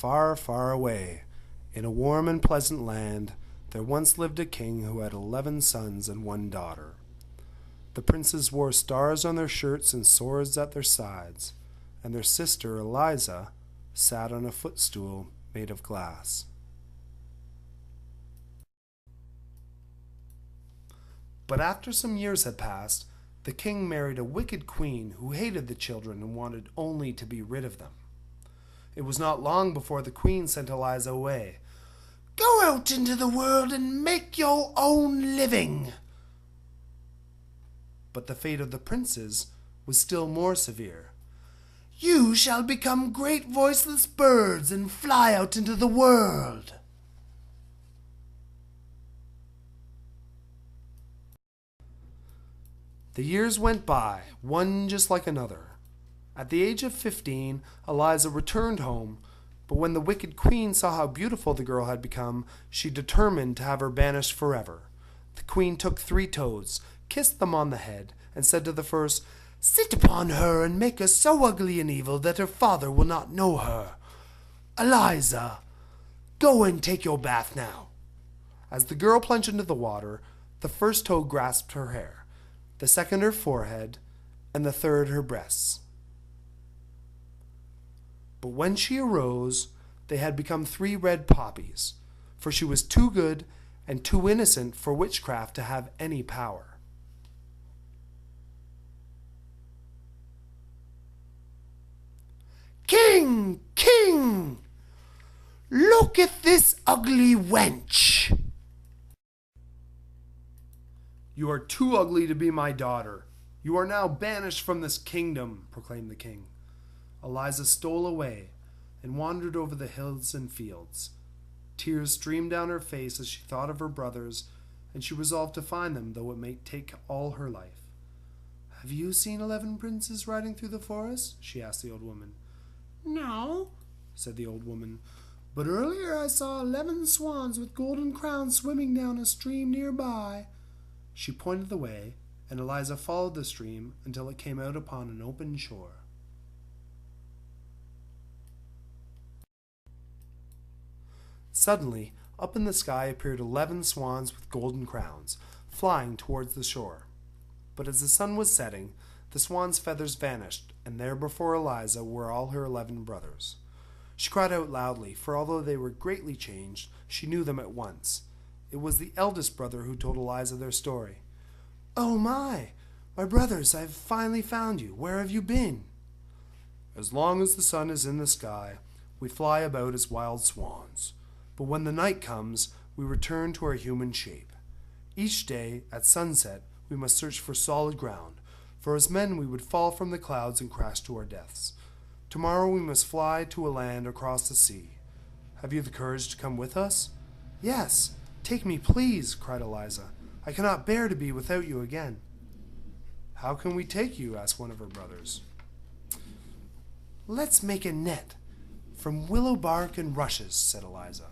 far, far away, in a warm and pleasant land, there once lived a king who had 11 sons and 1 daughter. The princes wore stars on their shirts and swords at their sides, and their sister Eliza sat on a footstool made of glass. But after some years had passed, the king married a wicked queen who hated the children and wanted only to be rid of them. It was not long before the queen sent Eliza away. "Go out into the world and make your own living." But the fate of the princes was still more severe. "You shall become great voiceless birds and fly out into the world." The years went by, one just like another. At the age of 15, Eliza returned home, but when the wicked queen saw how beautiful the girl had become, she determined to have her banished forever. The queen took 3 toads, kissed them on the head, and said to the first, "Sit upon her and make her so ugly and evil that her father will not know her. Eliza, go and take your bath now." As the girl plunged into the water, the first toad grasped her hair, the second her forehead, and the third her breasts. But when she arose, they had become 3 red poppies, for she was too good and too innocent for witchcraft to have any power. "King, king, look at this ugly wench." "You are too ugly to be my daughter. You are now banished from this kingdom," proclaimed the king. Eliza stole away and wandered over the hills and fields. Tears streamed down her face as she thought of her brothers, and she resolved to find them, though it might take all her life. "Have you seen 11 princes riding through the forest?" she asked the old woman. "No," said the old woman, "but earlier I saw 11 swans with golden crowns swimming down a stream nearby." She pointed the way, and Eliza followed the stream until it came out upon an open shore. Suddenly, up in the sky appeared 11 swans with golden crowns, flying towards the shore. But as the sun was setting, the swans' feathers vanished, and there before Eliza were all her 11 brothers. She cried out loudly, for although they were greatly changed, she knew them at once. It was the eldest brother who told Eliza their story. "Oh my brothers, I've finally found you. Where have you been?" "As long as the sun is in the sky, we fly about as wild swans. But when the night comes, we return to our human shape. Each day, at sunset, we must search for solid ground, for as men we would fall from the clouds and crash to our deaths. Tomorrow we must fly to a land across the sea. Have you the courage to come with us?" "Yes, take me, please," cried Eliza. "I cannot bear to be without you again." "How can we take you?" asked one of her brothers. "Let's make a net from willow bark and rushes," said Eliza.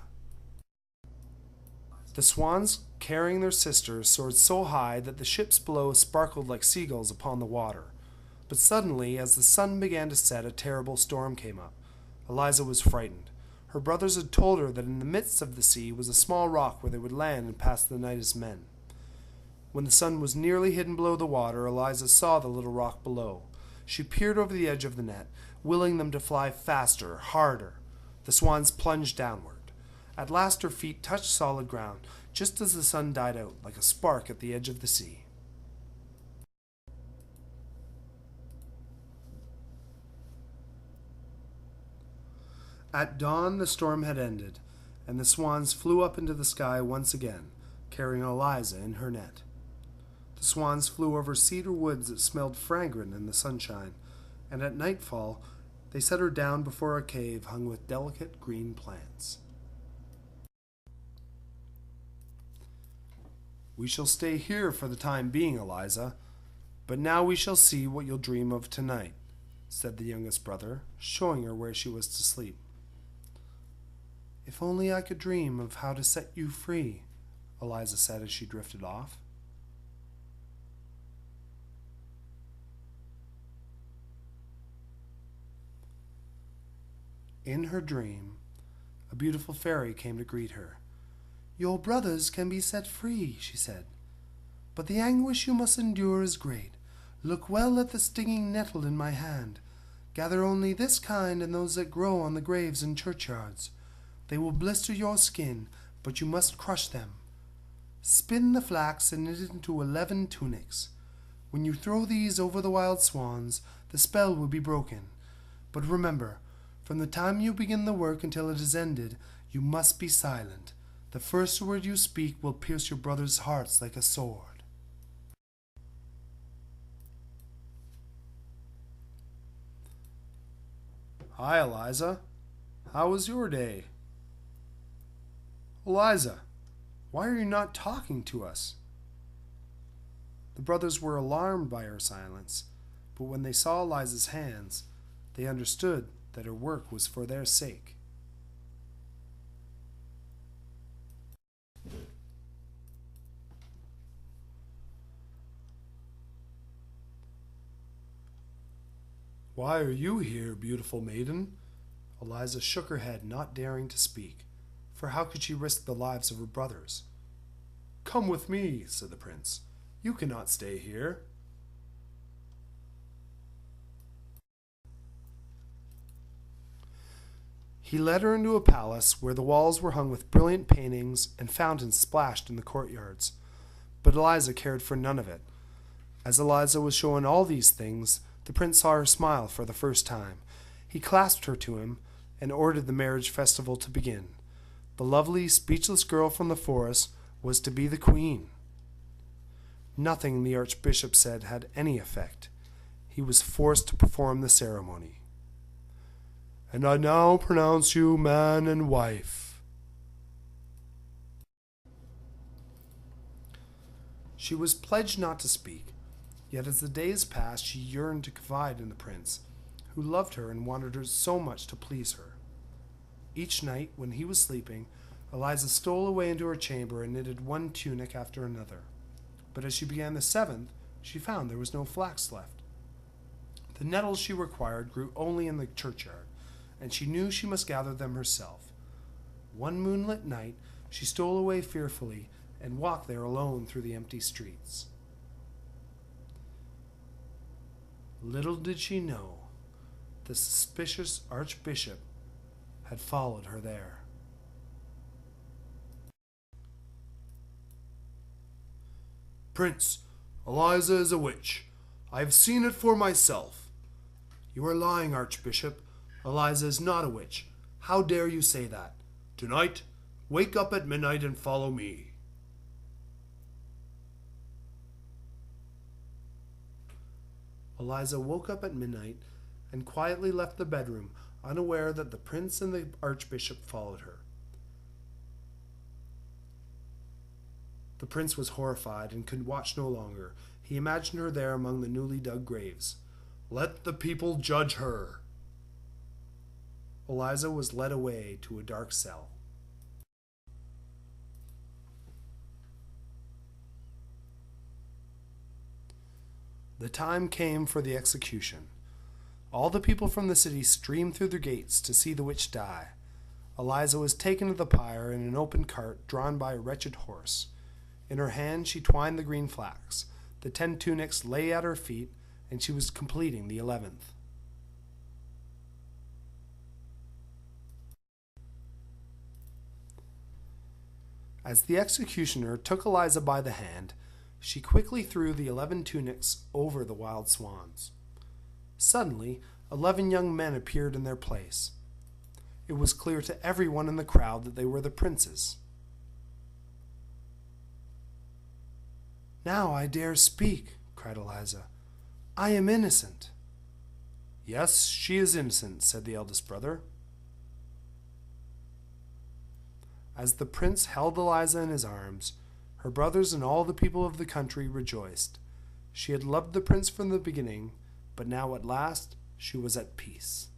The swans, carrying their sister, soared so high that the ships below sparkled like seagulls upon the water. But suddenly, as the sun began to set, a terrible storm came up. Eliza was frightened. Her brothers had told her that in the midst of the sea was a small rock where they would land and pass the night as men. When the sun was nearly hidden below the water, Eliza saw the little rock below. She peered over the edge of the net, willing them to fly faster, harder. The swans plunged downward. At last her feet touched solid ground, just as the sun died out, like a spark at the edge of the sea. At dawn the storm had ended, and the swans flew up into the sky once again, carrying Eliza in her net. The swans flew over cedar woods that smelled fragrant in the sunshine, and at nightfall they set her down before a cave hung with delicate green plants. "We shall stay here for the time being, Eliza, but now we shall see what you'll dream of tonight," said the youngest brother, showing her where she was to sleep. "If only I could dream of how to set you free," Eliza said as she drifted off. In her dream, a beautiful fairy came to greet her. "Your brothers can be set free," she said, "but the anguish you must endure is great. Look well at the stinging nettle in my hand. Gather only this kind and those that grow on the graves and churchyards. They will blister your skin, but you must crush them. Spin the flax and knit it into 11 tunics. When you throw these over the wild swans, the spell will be broken. But remember, from the time you begin the work until it is ended, you must be silent. The first word you speak will pierce your brothers' hearts like a sword." "Hi, Eliza. How was your day?" "Eliza, why are you not talking to us?" The brothers were alarmed by her silence, but when they saw Eliza's hands, they understood that her work was for their sake. "Why are you here, beautiful maiden?" Eliza shook her head, not daring to speak, for how could she risk the lives of her brothers? "Come with me," said the prince. "You cannot stay here." He led her into a palace where the walls were hung with brilliant paintings and fountains splashed in the courtyards. But Eliza cared for none of it. As Eliza was shown all these things, the prince saw her smile for the first time. He clasped her to him and ordered the marriage festival to begin. The lovely, speechless girl from the forest was to be the queen. Nothing the archbishop said had any effect. He was forced to perform the ceremony. "And I now pronounce you man and wife." She was pledged not to speak, yet as the days passed she yearned to confide in the prince, who loved her and wanted her so much to please her. Each night, when he was sleeping, Eliza stole away into her chamber and knitted one tunic after another. But as she began the 7th, she found there was no flax left. The nettles she required grew only in the churchyard, and she knew she must gather them herself. One moonlit night, she stole away fearfully and walked there alone through the empty streets. Little did she know, the suspicious archbishop had followed her there. "Prince, Eliza is a witch. I have seen it for myself." "You are lying, Archbishop. Eliza is not a witch. How dare you say that?" "Tonight, wake up at midnight and follow me." Eliza woke up at midnight and quietly left the bedroom, unaware that the prince and the archbishop followed her. The prince was horrified and could watch no longer. He imagined her there among the newly dug graves. "Let the people judge her." Eliza was led away to a dark cell. The time came for the execution. All the people from the city streamed through the gates to see the witch die. Eliza was taken to the pyre in an open cart drawn by a wretched horse. In her hand she twined the green flax. The 10 tunics lay at her feet, and she was completing the 11th. As the executioner took Eliza by the hand, she quickly threw the 11 tunics over the wild swans. Suddenly, 11 young men appeared in their place. It was clear to everyone in the crowd that they were the princes. "Now I dare speak," cried Eliza. "I am innocent." "Yes, she is innocent," said the eldest brother. As the prince held Eliza in his arms, her brothers and all the people of the country rejoiced. She had loved the prince from the beginning, but now at last she was at peace.